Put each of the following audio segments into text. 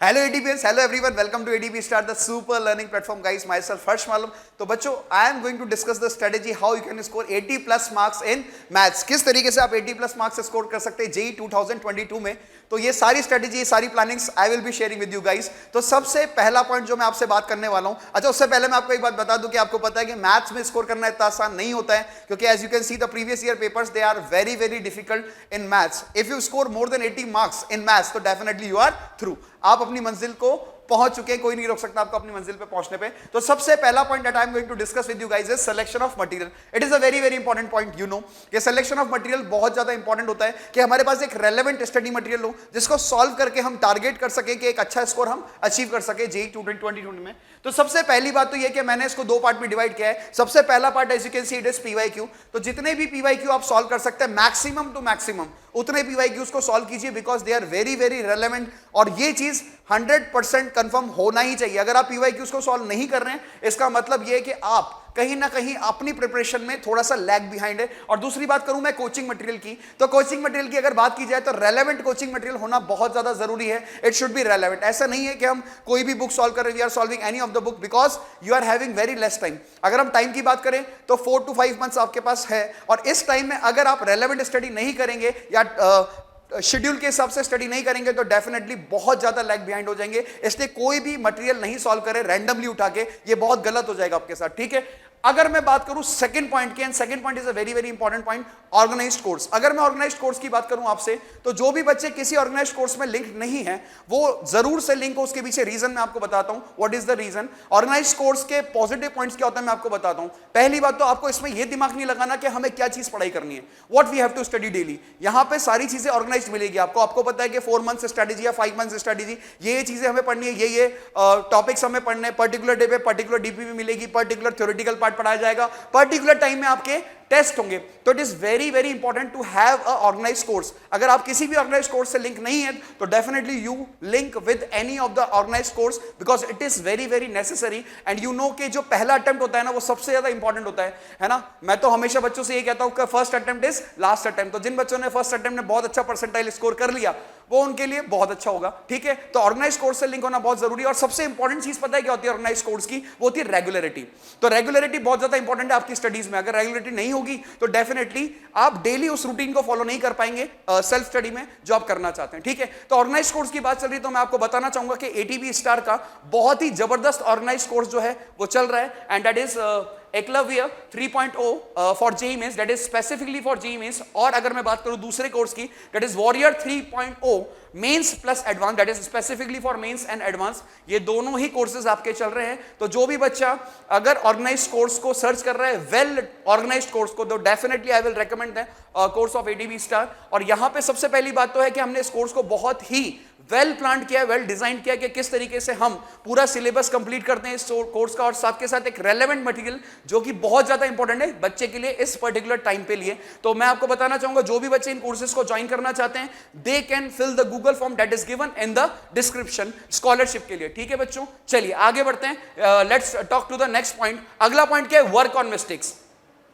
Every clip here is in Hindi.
Hello ADPS, hello everyone, welcome to ADP star the super learning platform guys, my self Harsh मालूम। तो बच्चों, I am going to discuss the strategy how you can score 80 plus marks in maths. किस तरीके से आप 80 प्लस मार्क्स स्कोर कर सकते हैं जेई 2022 में। तो ये सारी स्ट्रेटेजी, ये सारी plannings I will be sharing with you guys. तो सबसे पहला पॉइंट जो मैं आपसे बात करने वाला हूं, अच्छा उससे पहले मैं आपको एक बात बता दूं कि आपको पता है कि मैथ्स में स्कोर करना इतना आसान नहीं होता है, क्योंकि as you can see the previous year papers they are very very difficult in maths. If you score more than 80 marks in maths तो डेफिनेटली यू आर थ्रू, आप अपनी मंजिल को पहुंच चुके हैं, कोई नहीं रोक सकता आपको अपनी मंजिल पे पहुंचने पे। तो सबसे पहला point that I am going to discuss with you guys is selection of material. It is a very very important point, you know कि सिलेक्शन ऑफ मटेरियल बहुत ज्यादा इंपॉर्टेंट होता है कि हमारे पास एक रेलेवेंट स्टडी मटेरियल हो जिसको सॉल्व करके हम टारगेट कर सके कि एक अच्छा स्कोर हम अचीव कर सके जेई 2022 में। तो सबसे पहली बात तो ये कि मैंने इसको दो पार्ट में डिवाइड किया है। सबसे पहला part as you can see it is PYQ. तो जितने भी पीवाईक्यू आप सॉल्व कर सकते हैं मैक्सिमम टू मैक्सिमम उतने पीवाईक्यूज को सॉल्व कीजिए, because they are very very relevant. और ये चीज 100% कंफर्म होना ही चाहिए। अगर आप पीवाईक्यूज को सॉल्व नहीं कर रहे हैं, इसका मतलब ये है कि आप कहीं ना कहीं अपनी प्रिपरेशन में थोड़ा सा लैग बिहाइंड है। और दूसरी बात करूं मैं कोचिंग मटेरियल की, तो कोचिंग मटेरियल की अगर बात की जाए तो रेलेवेंट कोचिंग मटेरियल होना बहुत ज्यादा जरूरी है। It should be relevant. ऐसा नहीं है कि हम कोई भी बुक सॉल्व कर रहे हैं, we are solving any of the book, because you are having very less time. अगर हम टाइम की बात करें तो 4 to 5 मंथ्स आपके पास है, और इस टाइम में अगर आप रेलेवेंट स्टडी नहीं करेंगे या शेड्यूल के हिसाब से स्टडी नहीं करेंगे तो डेफिनेटली बहुत ज्यादा लैग बिहाइंड हो जाएंगे। इसलिए कोई भी मटेरियल नहीं सॉल्व करें रैंडमली उठा के, ये बहुत गलत हो जाएगा आपके साथ, ठीक है। अगर मैं बात करूं सेकंड पॉइंट की, and second point is a very very important point, organised course. अगर मैं ऑर्गेनाइज्ड कोर्स की बात करूं आपसे, तो जो भी बच्चे किसी ऑर्गेनाइज्ड कोर्स में लिंक नहीं है वो जरूर से लिंक हो। उसके पीछे रीजन मैं आपको बताता हूं। What is the reason? Organised course के पॉजिटिव पॉइंट्स क्या होता है मैं आपको बताता हूं। पहली बात तो आपको इसमें यह दिमाग नहीं लगाना कि हमें क्या चीज पढ़ाई करनी है, what we have to study daily. यहां पे सारी चीजें ऑर्गेनाइज्ड मिलेगी आपको। आपको पता है कि 4 मंथ्स स्ट्रेटेजी या 5 मंथ्स स्ट्रेटेजी, ये चीजें हमें पढ़नी है, ये टॉपिक्स हमें पढ़ने हैं। पर्टिकुलर डे पे पर्टिकुलर डीपीपी मिलेगी, पर्टिकुलर थ्योरेटिकल पार्ट पढ़ाया जाएगा, पर्टिकुलर टाइम में आपके टेस्ट होंगे। तो it is very very important to have a organised course. अगर आप किसी भी ऑर्गेनाइज्ड कोर्स से लिंक नहीं है तो definitely you link with any of the organised course, because it is very very necessary. And you know कि जो पहला अटेम्प्ट होता है ना, वो सबसे ज्यादा इंपॉर्टेंट होता है ना। मैं तो हमेशा बच्चों से ये कहता हूं कि first attempt is last attempt. तो जिन बच्चों ने फर्स्ट अटेम्प्ट में बहुत अच्छा परसेंटाइल स्कोर कर लिया वो उनके लिए बहुत अच्छा होगा, ठीक है। तो ऑर्गेनाइज्ड कोर्स से लिंक होना बहुत जरूरी है। और सबसे इंपॉर्टेंट चीज पता है क्या होती है ऑर्गेनाइज्ड कोर्स की? वो होती है रेगुलरिटी। तो रेगुलरिटी बहुत ज्यादा इंपॉर्टेंट है आपकी स्टडीज में। अगर रेगुलरिटी नहीं होगी तो डेफिनेटली आप डेली उस रूटीन को फॉलो नहीं कर पाएंगे सेल्फ स्टडी में जो आप करना चाहते हैं, ठीक है। तो ऑर्गेनाइज्ड कोर्स की बात चल रही है, तो मैं आपको बताना चाहूंगा कि एटीबी स्टार का बहुत ही जबरदस्त ऑर्गेनाइज्ड कोर्स जो है वो चल रहा है, and that is Eklavya 3.0 for JEE Mains, that is specifically for JEE Mains. और अगर मैं बात करूं दूसरे कोर्स की, that is warrior 3.0 Mains plus advance, that is specifically for Mains and advance. ये दोनों ही कोर्सेज आपके चल रहे हैं। तो जो भी बच्चा अगर ऑर्गेनाइज्ड कोर्स को सर्च कर रहा है, वेल ऑर्गेनाइज्ड कोर्स को, तो definitely I will recommend the course of ADB star. और यहां पे सबसे पहली बात तो है कि हमने इस कोर्स को बहुत ही वेल प्लान किया है, वेल डिजाइन किया कि किस तरीके से हम पूरा सिलेबस कंप्लीट करते हैं इस कोर्स का, और साथ के साथ एक रेलेवेंट मटेरियल जो कि बहुत ज्यादा इंपॉर्टेंट है बच्चे के लिए इस पर्टिकुलर टाइम पे लिए। तो मैं आपको बताना चाहूंगा जो भी बच्चे इन कोर्सेज को ज्वाइन करना चाहते हैं, they can fill the Google form that is given in the description scholarship के लिए, ठीक है बच्चों। चलिए आगे बढ़ते हैं, let's talk to the next point. अगला पॉइंट क्या है? Work on mistakes.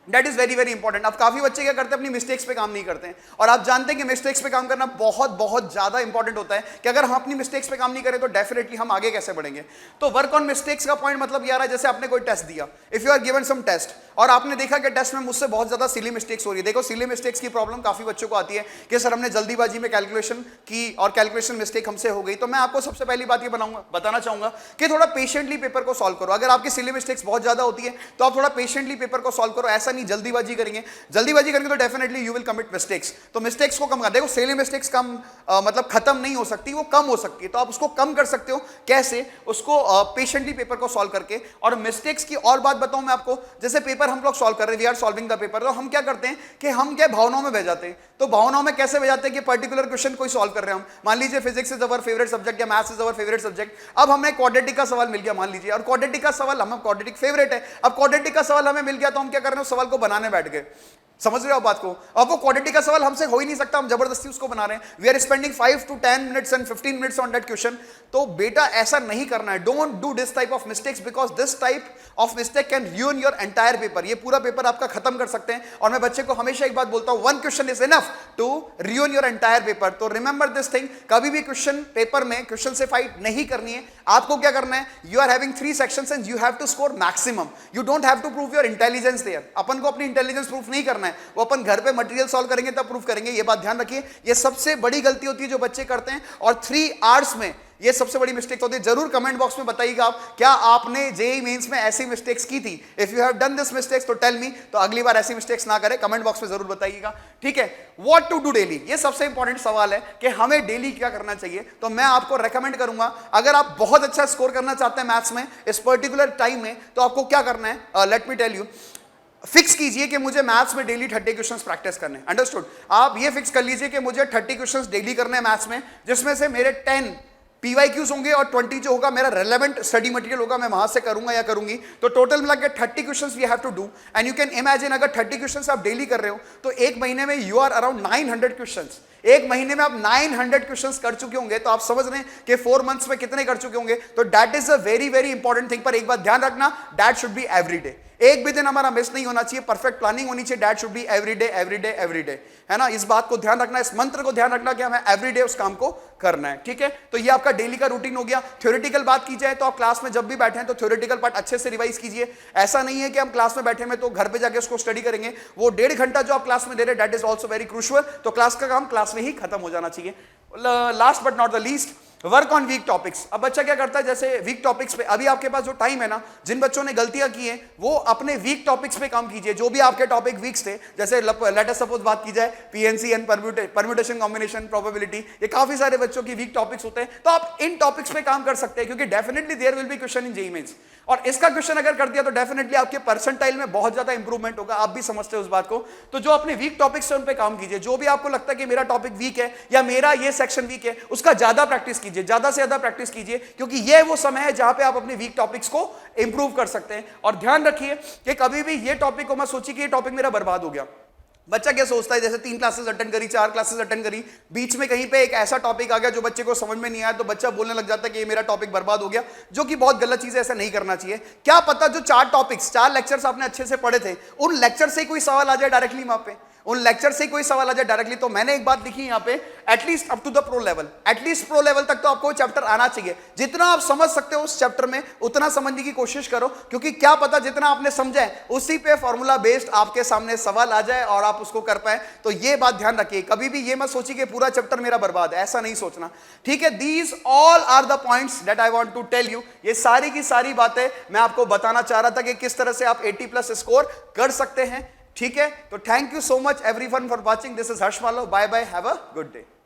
That is very very important. अब काफी बच्चे क्या करते हैं, अपनी मिस्टेक्स पे काम नहीं करते हैं। और आप जानते हैं कि मिस्टेक्स पे काम करना बहुत बहुत ज्यादा इंपॉर्टेंट होता है कि अगर हम अपनी मिस्टेक्स पे काम नहीं करें तो डेफिनेटली हम आगे कैसे बढ़ेंगे। तो वर्क ऑन मिस्टेक्स का पॉइंट मतलब ये आ रहा है, जैसे आपने कोई टेस्ट दिया, if you are given some test, और आपने देखा कि टेस्ट में मुझसे बहुत ज्यादा सिली मिस्टेक्स हो रही है। देखो, सिली मिस्टेक्स की प्रॉब्लम काफी बच्चों को आती है कि सर हमने जल्दीबाजी में कैलकुलेशन की और कैलकुलेशन मिस्टेक हमसे हो गई। तो मैं आपको सबसे पहली बात ये बताना चाहूंगा कि थोड़ा पेशेंटली पेपर को सॉल्व करो। अगर आपकी सिली मिस्टेक्स बहुत ज्यादा होती है तो आप थोड़ा पेशेंटली पेपर को सॉल्व करो। ऐसा नहीं जल्दीबाजी करेंगे, जल्दीबाजी करेंगे तो definitely you will commit mistakes. तो मिस्टेक्स को कम कर, देखो सिली मिस्टेक्स कम मतलब खत्म नहीं हो सकती, वो कम हो सकती है। तो आप उसको कम कर सकते हो कैसे? उसको पेशेंटली पेपर को सॉल्व करके। और मिस्टेक्स की और बात बताऊं मैं आपको, जैसे पेपर हम लोग सॉल्व कर रहे हैं, we are solving the paper, तो हम क्या करते हैं कि हम क्या भावनाओं में बह जाते हैं। तो भावनाओं में कैसे बह जाते हैं कि पर्टिकुलर क्वेश्चन कोई सॉल्व कर रहे हैं हम, मान लीजिए physics is our favourite subject या maths is our favourite subject. अब हमें क्वाड्रेटिक का सवाल मिल गया मान लीजिए, और क्वाड्रेटिक का सवाल हमें क्वाड्रेटिक फेवरेट है, अब क्वाड्रेटिक का सवाल हमें मिल गया तो हम क्या कर रहे हैं, उस सवाल को बनाने बैठ गए। समझ रहे हो आप बात को? अब वो क्वाड्रेटिक का सवाल हमसे हो ही नहीं सकता, हम जबरदस्ती उसको बना रहे हैं. We are spending 5 to 10 minutes and 15 minutes on that question. तो बेटा ऐसा नहीं करना है. Don't do this type of mistakes because this type of mistake can ruin your entire paper. ये पूरा पेपर आपका खत्म कर सकते हैं. और मैं बच्चे को हमेशा एक बात बोलता हूं, 1 question is enough to ruin your entire paper. तो रिमेंबर दिस थिंग, कभी भी क्वेश्चन पेपर में क्वेश्चन से फाइट नहीं करनी है. आपको क्या करना है, you are having 3 sections and you have to score maximum. You don't have to prove your intelligence there. अपन को अपनी इंटेलिजेंस प्रूफ नहीं करना है, वो अपन घर पे मटेरियल सॉल्व करेंगे तब प्रूफ करेंगे. ये बात ध्यान रखिए. ये सबसे बड़ी गलती होती है जो बच्चे करते हैं, और 3 आवर्स में ये सबसे बड़ी मिस्टेक होती है. जरूर कमेंट बॉक्स में बताइएगा आप, क्या आपने जेईई मेंस में ऐसी मिस्टेक्स की थी. If you have done this mistakes तो टेल मी, तो अगली बार ऐसी मिस्टेक्स ना करें. कमेंट बॉक्स में जरूर बताइएगा. ठीक है, व्हाट टू डू डेली, ये सबसे इंपॉर्टेंट सवाल है कि हमें डेली क्या करना चाहिए. तो मैं आपको रेकमेंड करूंगा, अगर आप बहुत अच्छा स्कोर करना चाहते हैं मैथ्स में इस पर्टिकुलर टाइम में, तो आपको क्या करना है, let me tell you. Fix कीजिए कि मुझे मैथ्स में डेली 30 क्वेश्चंस प्रैक्टिस करने. अंडरस्टूड? आप ये फिक्स कर लीजिए कि मुझे 30 क्वेश्चंस डेली करने हैं मैथ्स में, जिसमें से मेरे 10 PYQs होंगे और 20 जो होगा मेरा रेलेवेंट स्टडी मटेरियल होगा, मैं वहां से करूंगा या करूंगी. तो टोटल मिला के 30 questions we have to do. And you can imagine, अगर 30 क्वेश्चंस आप डेली कर रहे हो तो एक महीने में यू आर अराउंड 900 क्वेश्चंस. एक महीने में आप 900 क्वेश्चंस कर चुके होंगे, तो आप समझ रहे हैं कि 4 मंथ्स में कितने कर चुके होंगे. तो that is a very very important thing. पर एक बात ध्यान रखना, that should be every day. एक भी दिन हमारा मिस नहीं होना चाहिए. परफेक्ट प्लानिंग होनी चाहिए. That should be every day every day every day, है ना. इस बात को ध्यान रखना, इस मंत्र को ध्यान रखना कि हमें एवरी डे उस काम को करना है. ठीक है, तो ये आपका डेली का रूटीन हो गया. थ्योरेटिकल बात की जाए तो आप क्लास में जब भी बैठे हैं तो थ्योरेटिकल पार्ट अच्छे से रिवाइज कीजिए. ऐसा नहीं है कि हम क्लास में बैठे में तो घर पे जाके उसको स्टडी करेंगे. वो 1.5 घंटा जो आप क्लास में दे रहे हैं, that is also very crucial. तो क्लास का काम क्लास में ही खत्म हो जाना चाहिए. Last but not the least, work on weak topics. अब बच्चा क्या करता है, जैसे वीक टॉपिक्स पे अभी आपके पास जो टाइम है ना, जिन बच्चों ने गलतियां की हैं वो अपने वीक टॉपिक्स पे काम कीजिए. जो भी आपके टॉपिक वीक्स थे, जैसे लेट अस सपोज बात की जाए PNC and permutation combination probability, ये काफी सारे बच्चों की वीक टॉपिक्स होते हैं. तो आप इन टॉपिक्स पे काम कर सकते हैं, क्योंकि definitely there will be question in JEE Mains. और इसका क्वेश्चन अगर कर दिया तो डेफिनेटली आपके परसेंटाइल में बहुत ज्यादा इंप्रूवमेंट होगा. आप भी समझते हैं उस बात को. तो जो अपने वीक टॉपिक्स है उन पे काम कीजिए. जो भी आपको लगता है कि मेरा टॉपिक वीक है या मेरा ये सेक्शन वीक है, उसका ज्यादा प्रैक्टिस कीजिए, ज्यादा से ज्यादा प्रैक्टिस कीजिए, क्योंकि ये वो समय है जहां पे आप अपने वीक टॉपिक्स को इंप्रूव कर सकते हैं. और ध्यान रखिए कि कभी भी ये टॉपिक को मत सोचिए कि ये टॉपिक मेरा बर्बाद हो गया. बच्चा क्या सोचता है, जैसे 3 क्लासेस अटेंड करी, 4 क्लासेस अटेंड करी, बीच में कहीं पे एक ऐसा टॉपिक आ गया जो बच्चे को समझ में नहीं आया, तो बच्चा बोलने लग जाता है कि ये मेरा टॉपिक बर्बाद हो गया, जो कि बहुत गलत चीज है. ऐसा नहीं करना चाहिए. क्या पता जो 4 टॉपिक्स 4 लेक्चर्स आपने अच्छे से पढ़े थे, उन लेक्चर से कोई सवाल आ जाए डायरेक्टली वहां पे, उन लेक्चर से कोई सवाल आ जाए डायरेक्टली. तो मैंने एक बात लिखी यहाँ पे, at least up to the pro level, at least pro level तक तो आपको चैप्टर आना चाहिए. जितना आप समझ सकते हो उस चैप्टर में उतना समझने की कोशिश करो, क्योंकि क्या पता जितना आपने समझा है उसी पे फॉर्मूला बेस्ड आपके सामने सवाल आ जाए और आप उसको कर पाए. तो ये बात ध्यान रखिए, कभी भी ये मत सोचिए कि पूरा चैप्टर मेरा बर्बाद है, ऐसा नहीं सोचना. ठीक है, these all are the points that I want to tell you. ये सारी की सारी बातें मैं आपको बताना चाह रहा था कि किस तरह से आप 80+ स्कोर कर सकते हैं. ठीक है, तो thank you so much everyone for watching. This is Harsh Malav. Bye bye, have a good day.